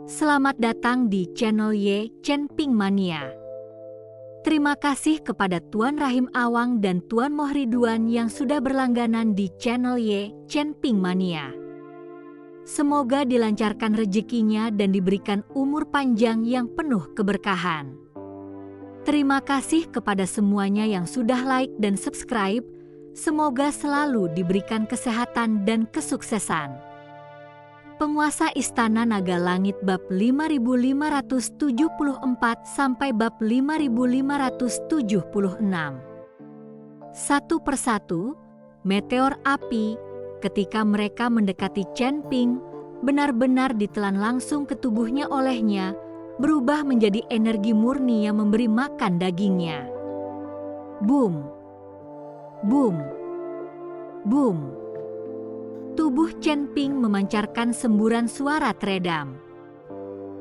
Selamat datang di channel Ye Chen Ping Mania. Terima kasih kepada Tuan Rahim Awang dan Tuan Mohriduan yang sudah berlangganan di channel Ye Chen Ping Mania. Semoga dilancarkan rezekinya dan diberikan umur panjang yang penuh keberkahan. Terima kasih kepada semuanya yang sudah like dan subscribe. Semoga selalu diberikan kesehatan dan kesuksesan. Penguasa Istana Naga Langit bab 5574 sampai bab 5576. Satu persatu, meteor api ketika mereka mendekati Chen Ping benar-benar ditelan langsung ke tubuhnya olehnya, berubah menjadi energi murni yang memberi makan dagingnya. Boom, boom, boom. Tubuh Chen Ping memancarkan semburan suara teredam.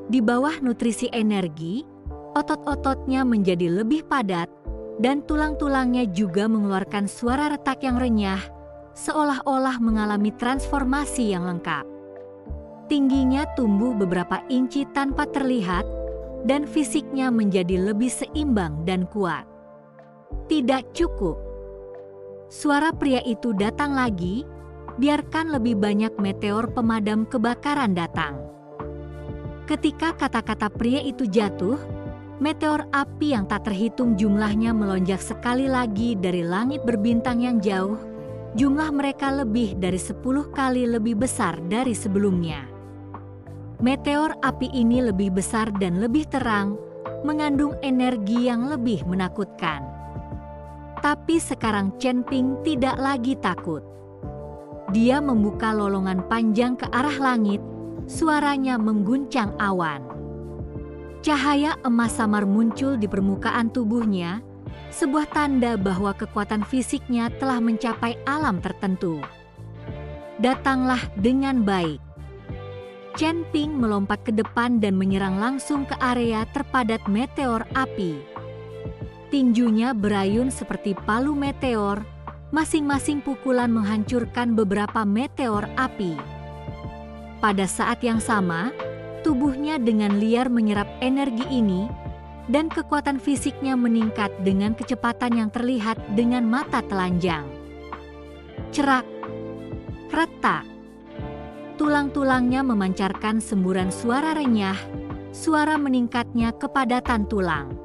Di bawah nutrisi energi, otot-ototnya menjadi lebih padat dan tulang-tulangnya juga mengeluarkan suara retak yang renyah, seolah-olah mengalami transformasi yang lengkap. Tingginya tumbuh beberapa inci tanpa terlihat dan fisiknya menjadi lebih seimbang dan kuat. Tidak cukup. Suara pria itu datang lagi. Biarkan lebih banyak meteor pemadam kebakaran datang. Ketika kata-kata pria itu jatuh, meteor api yang tak terhitung jumlahnya melonjak sekali lagi dari langit berbintang yang jauh. Jumlah mereka lebih dari 10 kali lebih besar dari sebelumnya. Meteor api ini lebih besar dan lebih terang, mengandung energi yang lebih menakutkan. Tapi sekarang Chen Ping tidak lagi takut. Dia membuka lolongan panjang ke arah langit, suaranya mengguncang awan. Cahaya emas samar muncul di permukaan tubuhnya, sebuah tanda bahwa kekuatan fisiknya telah mencapai alam tertentu. Datanglah dengan baik. Chen Ping melompat ke depan dan menyerang langsung ke area terpadat meteor api. Tinjunya berayun seperti palu meteor. Masing-masing pukulan menghancurkan beberapa meteor api. Pada saat yang sama, tubuhnya dengan liar menyerap energi ini dan kekuatan fisiknya meningkat dengan kecepatan yang terlihat dengan mata telanjang. Cerak, retak. Tulang-tulangnya memancarkan semburan suara renyah, suara meningkatnya kepadatan tulang.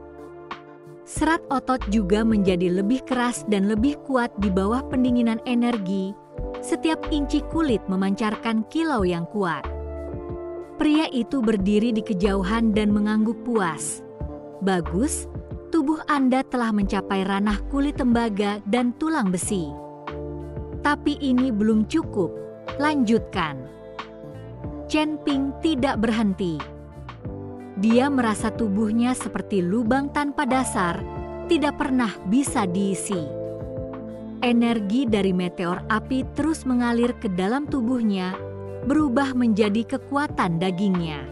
Serat otot juga menjadi lebih keras dan lebih kuat di bawah pendinginan energi. Setiap inci kulit memancarkan kilau yang kuat. Pria itu berdiri di kejauhan dan mengangguk puas. Bagus, tubuh Anda telah mencapai ranah kulit tembaga dan tulang besi. Tapi ini belum cukup, lanjutkan. Chen Ping tidak berhenti. Dia merasa tubuhnya seperti lubang tanpa dasar, tidak pernah bisa diisi. Energi dari meteor api terus mengalir ke dalam tubuhnya, berubah menjadi kekuatan dagingnya.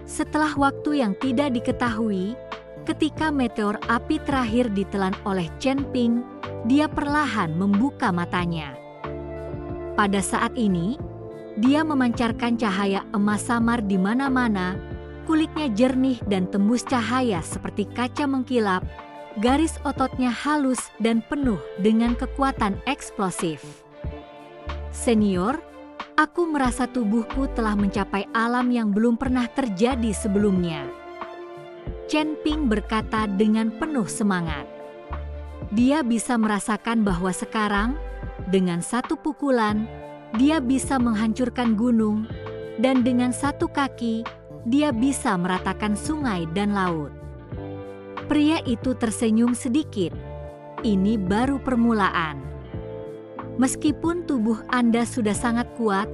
Setelah waktu yang tidak diketahui, ketika meteor api terakhir ditelan oleh Chen Ping, dia perlahan membuka matanya. Pada saat ini, dia memancarkan cahaya emas samar di mana-mana. Kulitnya jernih dan tembus cahaya seperti kaca mengkilap, garis ototnya halus dan penuh dengan kekuatan eksplosif. Senior, aku merasa tubuhku telah mencapai alam yang belum pernah terjadi sebelumnya. Chen Ping berkata dengan penuh semangat. Dia bisa merasakan bahwa sekarang, dengan satu pukulan, dia bisa menghancurkan gunung, dan dengan satu kaki, dia bisa meratakan sungai dan laut. Pria itu tersenyum sedikit. Ini baru permulaan. Meskipun tubuh Anda sudah sangat kuat,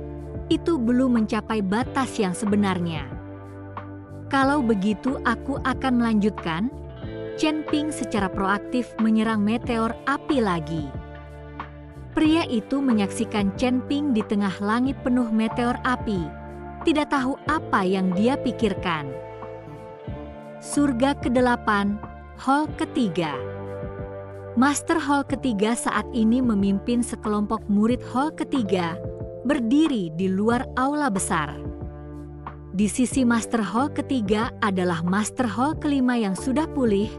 itu belum mencapai batas yang sebenarnya. Kalau begitu aku akan melanjutkan. Chen Ping secara proaktif menyerang meteor api lagi. Pria itu menyaksikan Chen Ping di tengah langit penuh meteor api. Tidak tahu apa yang dia pikirkan. Surga ke-8, Hall ketiga. Master Hall ketiga saat ini memimpin sekelompok murid Hall ketiga, berdiri di luar aula besar. Di sisi Master Hall ketiga adalah Master Hall kelima yang sudah pulih,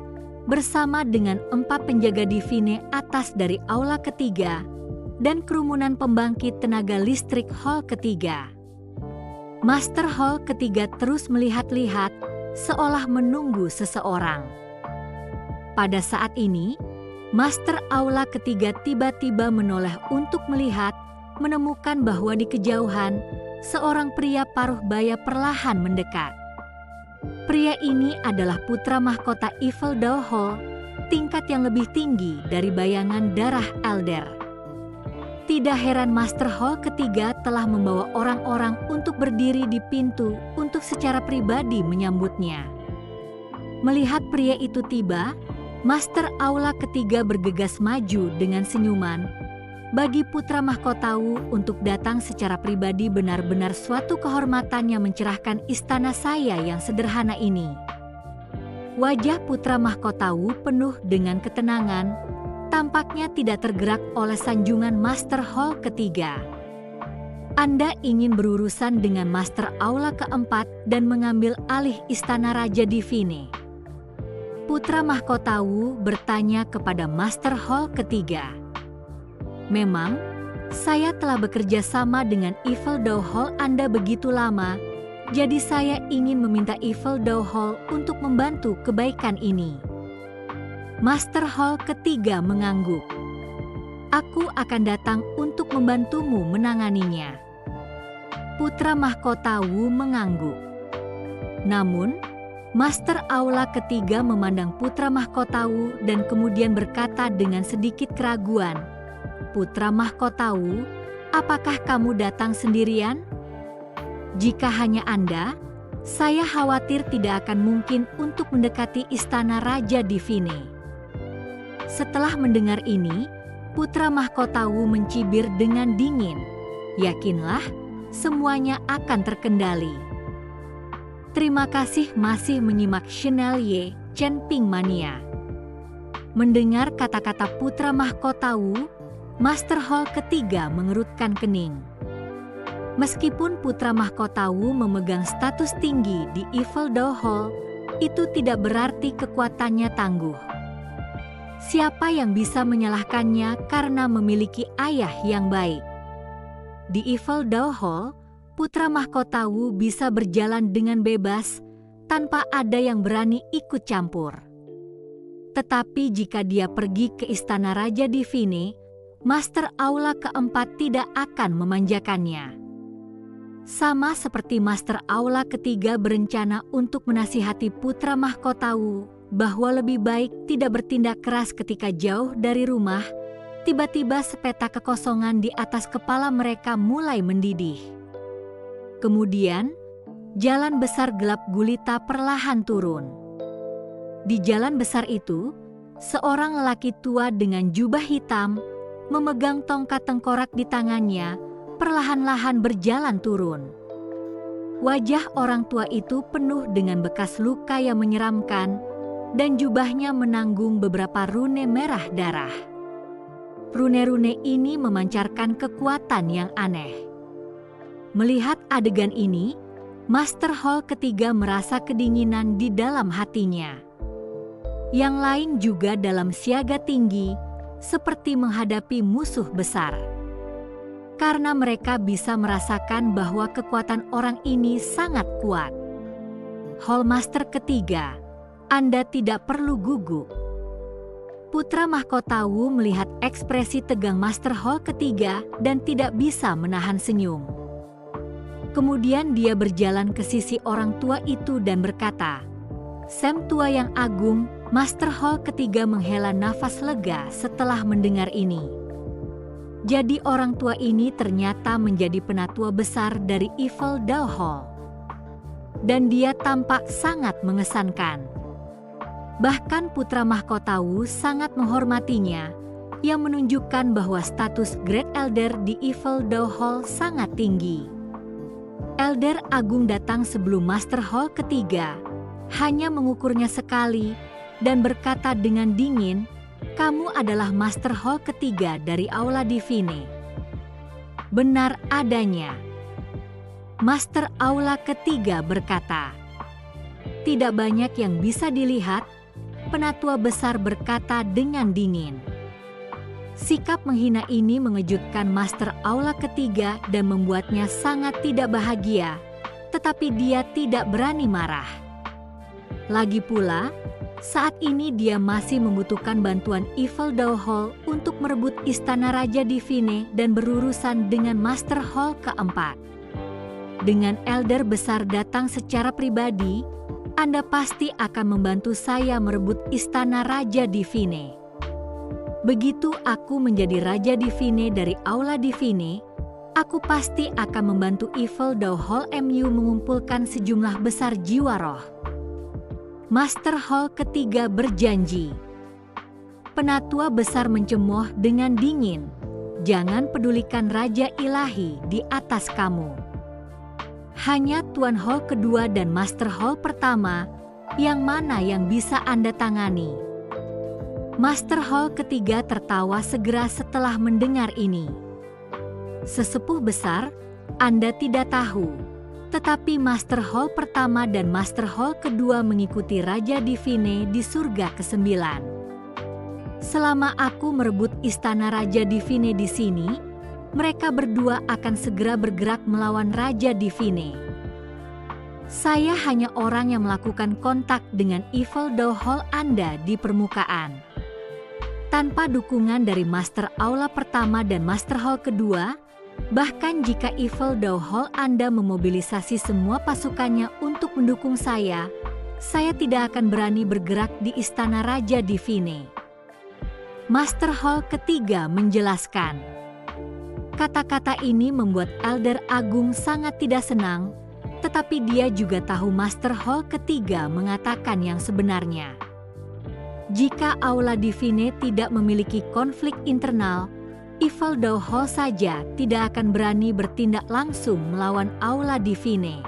bersama dengan 4 penjaga Divine atas dari aula ketiga, dan kerumunan pembangkit tenaga listrik Hall ketiga. Master Hall ketiga terus melihat-lihat, seolah menunggu seseorang. Pada saat ini, Master Aula ketiga tiba-tiba menoleh untuk melihat, menemukan bahwa di kejauhan, seorang pria paruh baya perlahan mendekat. Pria ini adalah putra mahkota Yveltal Hall, tingkat yang lebih tinggi dari bayangan darah Elder. Tidak heran Master Hall ketiga telah membawa orang-orang untuk berdiri di pintu untuk secara pribadi menyambutnya. Melihat pria itu tiba, Master Aula ketiga bergegas maju dengan senyuman. Bagi putra mahkotawu untuk datang secara pribadi benar-benar suatu kehormatan yang mencerahkan istana saya yang sederhana ini. Wajah putra mahkotawu penuh dengan ketenangan, tampaknya tidak tergerak oleh sanjungan Master Hall ketiga. Anda ingin berurusan dengan Master Aula keempat dan mengambil alih istana Raja Divine. Putra mahkotawu bertanya kepada Master Hall ketiga. Memang, saya telah bekerja sama dengan Yveltal Hall Anda begitu lama, jadi saya ingin meminta Yveltal Hall untuk membantu kebaikan ini. Master Hall ketiga mengangguk. Aku akan datang untuk membantumu menanganinya. Putra mahkotawu mengangguk. Namun, Master Aula ketiga memandang putra mahkotawu dan kemudian berkata dengan sedikit keraguan, "Putra mahkotawu, apakah kamu datang sendirian? Jika hanya Anda, saya khawatir tidak akan mungkin untuk mendekati istana Raja Divine." Setelah mendengar ini, putra mahkotawu mencibir dengan dingin. Yakinlah, semuanya akan terkendali. Terima kasih masih menyimak channel Ye Chen Ping Mania. Mendengar kata-kata putra mahkotawu, Master Hall ketiga mengerutkan kening. Meskipun putra mahkotawu memegang status tinggi di Yveltal Hall, itu tidak berarti kekuatannya tangguh. Siapa yang bisa menyalahkannya karena memiliki ayah yang baik? Di Yveltal Hall, putra mahkotawu bisa berjalan dengan bebas tanpa ada yang berani ikut campur. Tetapi jika dia pergi ke istana Raja Divine, Master Aula keempat tidak akan memanjakannya. Sama seperti Master Aula ketiga berencana untuk menasihati putra mahkotawu bahwa lebih baik tidak bertindak keras ketika jauh dari rumah, tiba-tiba sepeta kekosongan di atas kepala mereka mulai mendidih. Kemudian, jalan besar gelap gulita perlahan turun. Di jalan besar itu, seorang lelaki tua dengan jubah hitam memegang tongkat tengkorak di tangannya, perlahan-lahan berjalan turun. Wajah orang tua itu penuh dengan bekas luka yang menyeramkan, dan jubahnya menanggung beberapa rune merah darah. Rune-rune ini memancarkan kekuatan yang aneh. Melihat adegan ini, Master Hall ketiga merasa kedinginan di dalam hatinya. Yang lain juga dalam siaga tinggi, seperti menghadapi musuh besar. Karena mereka bisa merasakan bahwa kekuatan orang ini sangat kuat. Hall Master ketiga, Anda tidak perlu gugup. Putra mahkotawu melihat ekspresi tegang Master Hall ketiga dan tidak bisa menahan senyum. Kemudian dia berjalan ke sisi orang tua itu dan berkata, "Sam tua yang agung." Master Hall ketiga menghela nafas lega setelah mendengar ini. Jadi orang tua ini ternyata menjadi penatua besar dari Yveltal Hall. Dan dia tampak sangat mengesankan. Bahkan putra mahkotawu sangat menghormatinya, yang menunjukkan bahwa status Great Elder di Yveltal Hall sangat tinggi. Elder Agung datang sebelum Master Hall ketiga, hanya mengukurnya sekali, dan berkata dengan dingin, "Kamu adalah Master Hall ketiga dari Aula Divine." Benar adanya. Master Aula ketiga berkata, "Tidak banyak yang bisa dilihat," penatua besar berkata dengan dingin. Sikap menghina ini mengejutkan Master Aula ketiga dan membuatnya sangat tidak bahagia, tetapi dia tidak berani marah. Lagi pula, saat ini dia masih membutuhkan bantuan Isildur Hall untuk merebut istana Raja Divine dan berurusan dengan Master Hall keempat. Dengan elder besar datang secara pribadi, Anda pasti akan membantu saya merebut istana Raja Divine. Begitu aku menjadi Raja Divine dari Aula Divine, aku pasti akan membantu Isildur Hall MU mengumpulkan sejumlah besar jiwa roh. Master Hall ketiga berjanji. Penatua besar mencemooh dengan dingin, "Jangan pedulikan Raja Ilahi di atas kamu. Hanya Tuan Hall kedua dan Master Hall pertama, yang mana yang bisa Anda tangani?" Master Hall ketiga tertawa segera setelah mendengar ini. "Sesepuh besar, Anda tidak tahu, tetapi Master Hall pertama dan Master Hall kedua mengikuti Raja Divine di surga ke-9. Selama aku merebut istana Raja Divine di sini, mereka berdua akan segera bergerak melawan Raja Divine. Saya hanya orang yang melakukan kontak dengan Isildur Hall Anda di permukaan. Tanpa dukungan dari Master Aula pertama dan Master Hall kedua, bahkan jika Isildur Hall Anda memobilisasi semua pasukannya untuk mendukung saya tidak akan berani bergerak di istana Raja Divine." Master Hall ketiga menjelaskan. Kata-kata ini membuat Elder Agung sangat tidak senang, tetapi dia juga tahu Master Hall ketiga mengatakan yang sebenarnya. Jika Aula Divine tidak memiliki konflik internal, Isildur Hall saja tidak akan berani bertindak langsung melawan Aula Divine.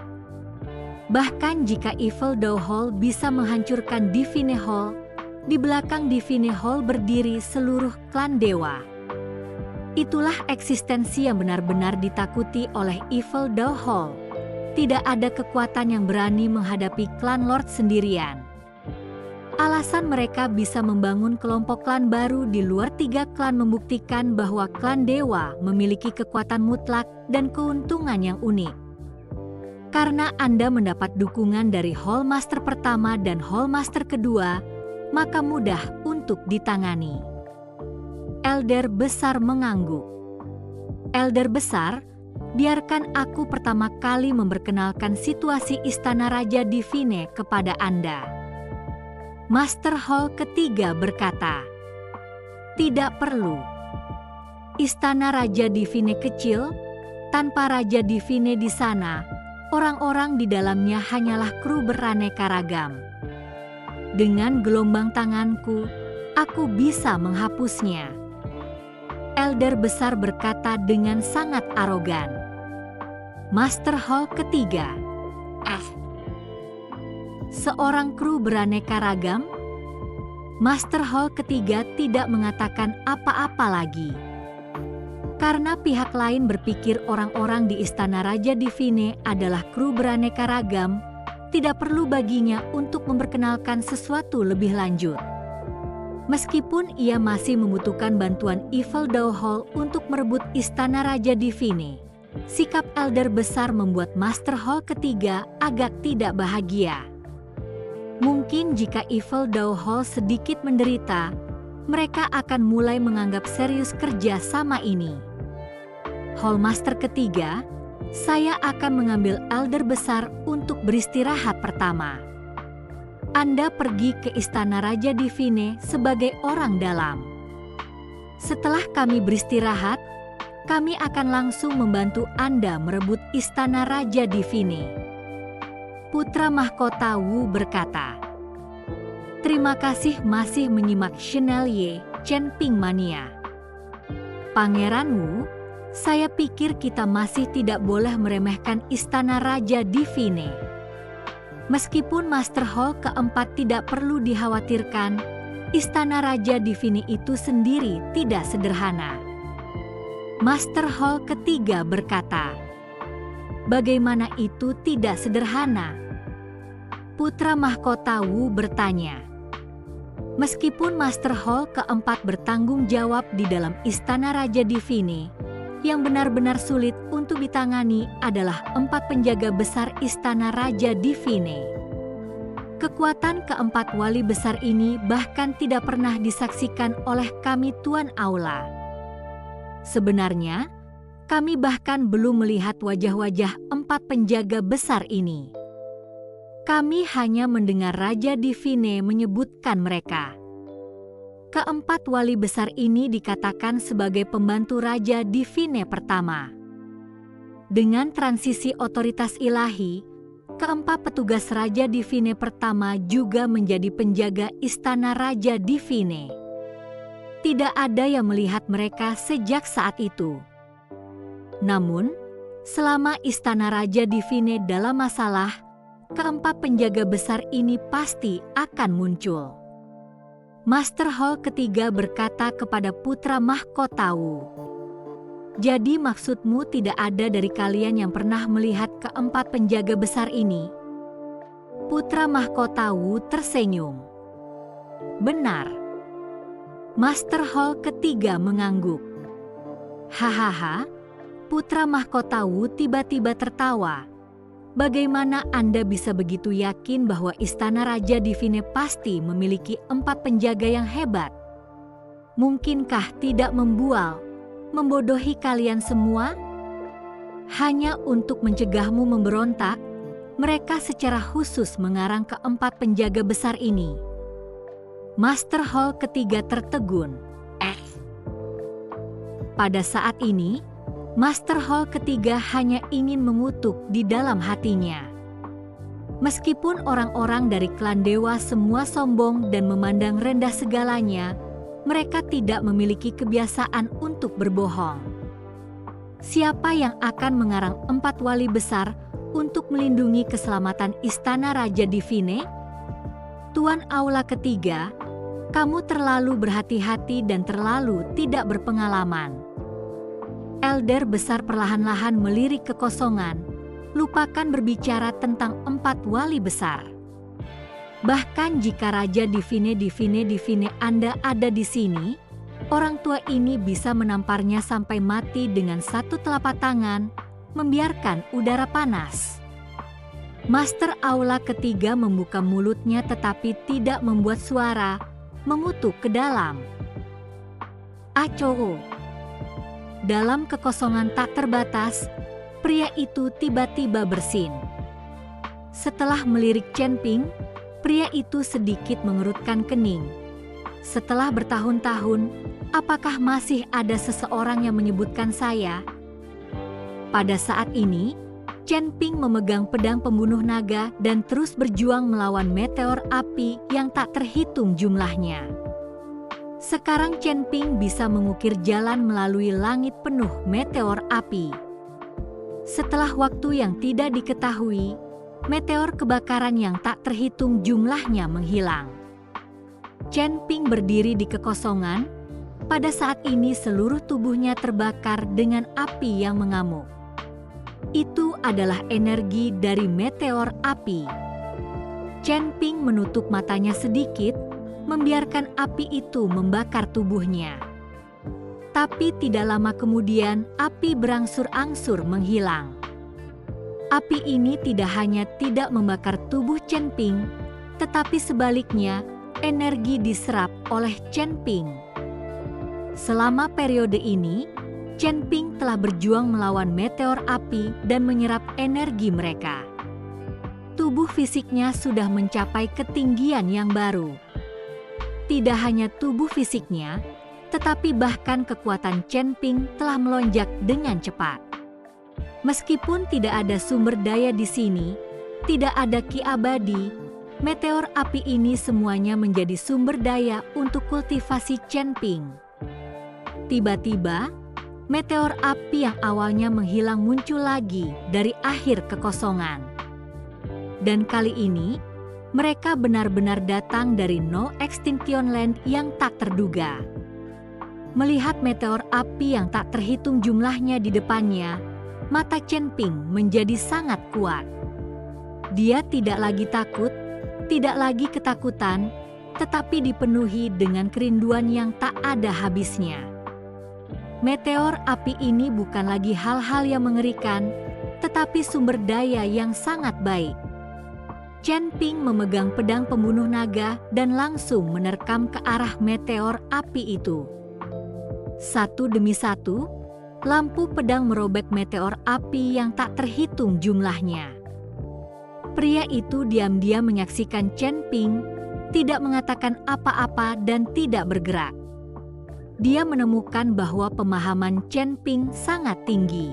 Bahkan jika Isildur Hall bisa menghancurkan Divine Hall, di belakang Divine Hall berdiri seluruh klan dewa. Itulah eksistensi yang benar-benar ditakuti oleh Isildur Hall. Tidak ada kekuatan yang berani menghadapi klan Lord sendirian. Alasan mereka bisa membangun kelompok klan baru di luar 3 klan membuktikan bahwa klan dewa memiliki kekuatan mutlak dan keuntungan yang unik. Karena Anda mendapat dukungan dari Hall Master pertama dan Hall Master kedua, maka mudah untuk ditangani. Elder besar mengangguk. "Elder besar, biarkan aku pertama kali memperkenalkan situasi istana Raja Divine kepada Anda." Master Hall ketiga berkata, "Tidak perlu. Istana Raja Divine kecil, tanpa Raja Divine di sana, orang-orang di dalamnya hanyalah kru beraneka ragam. Dengan gelombang tanganku, aku bisa menghapusnya." Elder besar berkata dengan sangat arogan. Master Hall ketiga, seorang kru beraneka ragam? Master Hall ketiga tidak mengatakan apa-apa lagi. Karena pihak lain berpikir orang-orang di Istana Raja Divine adalah kru beraneka ragam, tidak perlu baginya untuk memperkenalkan sesuatu lebih lanjut. Meskipun ia masih membutuhkan bantuan Isildur Hall untuk merebut Istana Raja Divine, sikap elder besar membuat Master Hall ketiga agak tidak bahagia. Mungkin jika Isildur Hall sedikit menderita, mereka akan mulai menganggap serius kerja sama ini. Hall Master ketiga, saya akan mengambil elder besar untuk beristirahat pertama. Anda pergi ke Istana Raja Divine sebagai orang dalam. Setelah kami beristirahat, kami akan langsung membantu Anda merebut Istana Raja Divine." Putra Mahkota Wu berkata. "Terima kasih masih menyimak Chevalier Chen Ping Mania. Pangeran Wu, saya pikir kita masih tidak boleh meremehkan Istana Raja Divine. Meskipun Master Hall keempat tidak perlu dikhawatirkan, Istana Raja Divine itu sendiri tidak sederhana." Master Hall ketiga berkata, Bagaimana itu tidak sederhana? Putra mahkota Wu bertanya. Meskipun Master Hall keempat bertanggung jawab di dalam Istana Raja Divine, yang benar-benar sulit untuk ditangani adalah 4 penjaga besar Istana Raja Divine. Kekuatan keempat wali besar ini bahkan tidak pernah disaksikan oleh kami Tuan Aula. Sebenarnya, kami bahkan belum melihat wajah-wajah 4 penjaga besar ini. Kami hanya mendengar Raja Divine menyebutkan mereka. Keempat wali besar ini dikatakan sebagai pembantu Raja Divine pertama. Dengan transisi otoritas ilahi, keempat petugas Raja Divine pertama juga menjadi penjaga Istana Raja Divine. Tidak ada yang melihat mereka sejak saat itu. Namun, selama Istana Raja Divine dalam masalah, keempat penjaga besar ini pasti akan muncul. Master Hall ketiga berkata kepada putra mahkota Wu, "Jadi maksudmu tidak ada dari kalian yang pernah melihat keempat penjaga besar ini?" Putra mahkota Wu tersenyum. "Benar." Master Hall ketiga mengangguk. "Hahaha." Putra mahkota Wu tiba-tiba tertawa. "Bagaimana Anda bisa begitu yakin bahwa Istana Raja Divine pasti memiliki 4 penjaga yang hebat? Mungkinkah tidak membodohi kalian semua? Hanya untuk mencegahmu memberontak, mereka secara khusus mengarang keempat penjaga besar ini." Master Hall ketiga tertegun. Pada saat ini, Master Hall ketiga hanya ingin mengutuk di dalam hatinya. Meskipun orang-orang dari klan dewa semua sombong dan memandang rendah segalanya, mereka tidak memiliki kebiasaan untuk berbohong. Siapa yang akan mengarang 4 wali besar untuk melindungi keselamatan Istana Raja Divine? Tuan Aula ketiga, kamu terlalu berhati-hati dan terlalu tidak berpengalaman. Elder besar perlahan-lahan melirik kekosongan, lupakan berbicara tentang 4 wali besar. Bahkan jika Raja Divine Anda ada di sini, orang tua ini bisa menamparnya sampai mati dengan 1 telapak tangan, membiarkan udara panas. Master Aula ketiga membuka mulutnya tetapi tidak membuat suara, mengutuk ke dalam. "Acoo." Dalam kekosongan tak terbatas, pria itu tiba-tiba bersin. Setelah melirik Chen Ping, pria itu sedikit mengerutkan kening. "Setelah bertahun-tahun, apakah masih ada seseorang yang menyebutkan saya?" Pada saat ini, Chen Ping memegang pedang pembunuh naga dan terus berjuang melawan meteor api yang tak terhitung jumlahnya. Sekarang Chen Ping bisa mengukir jalan melalui langit penuh meteor api. Setelah waktu yang tidak diketahui, meteor kebakaran yang tak terhitung jumlahnya menghilang. Chen Ping berdiri di kekosongan. Pada saat ini seluruh tubuhnya terbakar dengan api yang mengamuk. Itu adalah energi dari meteor api. Chen Ping menutup matanya sedikit, membiarkan api itu membakar tubuhnya. Tapi tidak lama kemudian, api berangsur-angsur menghilang. Api ini tidak hanya tidak membakar tubuh Chen Ping, tetapi sebaliknya, energi diserap oleh Chen Ping. Selama periode ini, Chen Ping telah berjuang melawan meteor api dan menyerap energi mereka. Tubuh fisiknya sudah mencapai ketinggian yang baru. Tidak hanya tubuh fisiknya, tetapi bahkan kekuatan Chen Ping telah melonjak dengan cepat. Meskipun tidak ada sumber daya di sini, tidak ada ki abadi, meteor api ini semuanya menjadi sumber daya untuk kultivasi Chen Ping. Tiba-tiba, meteor api yang awalnya menghilang muncul lagi dari akhir kekosongan. Dan kali ini, mereka benar-benar datang dari No Extinction Land yang tak terduga. Melihat meteor api yang tak terhitung jumlahnya di depannya, mata Chen Ping menjadi sangat kuat. Dia tidak lagi takut, tidak lagi ketakutan, tetapi dipenuhi dengan kerinduan yang tak ada habisnya. Meteor api ini bukan lagi hal-hal yang mengerikan, tetapi sumber daya yang sangat baik. Chen Ping memegang pedang pembunuh naga dan langsung menerkam ke arah meteor api itu. Satu demi satu, lampu pedang merobek meteor api yang tak terhitung jumlahnya. Pria itu diam-diam menyaksikan Chen Ping, tidak mengatakan apa-apa dan tidak bergerak. Dia menemukan bahwa pemahaman Chen Ping sangat tinggi.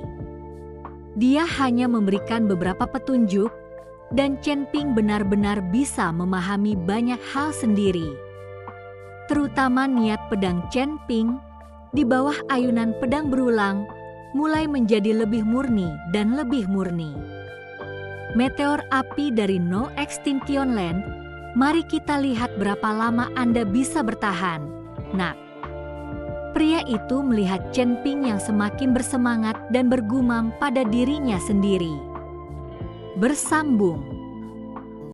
Dia hanya memberikan beberapa petunjuk, dan Chen Ping benar-benar bisa memahami banyak hal sendiri. Terutama niat pedang Chen Ping di bawah ayunan pedang berulang mulai menjadi lebih murni dan lebih murni. Meteor api dari No Extinction Land, mari kita lihat berapa lama Anda bisa bertahan, nak. Pria itu melihat Chen Ping yang semakin bersemangat dan bergumam pada dirinya sendiri. Bersambung.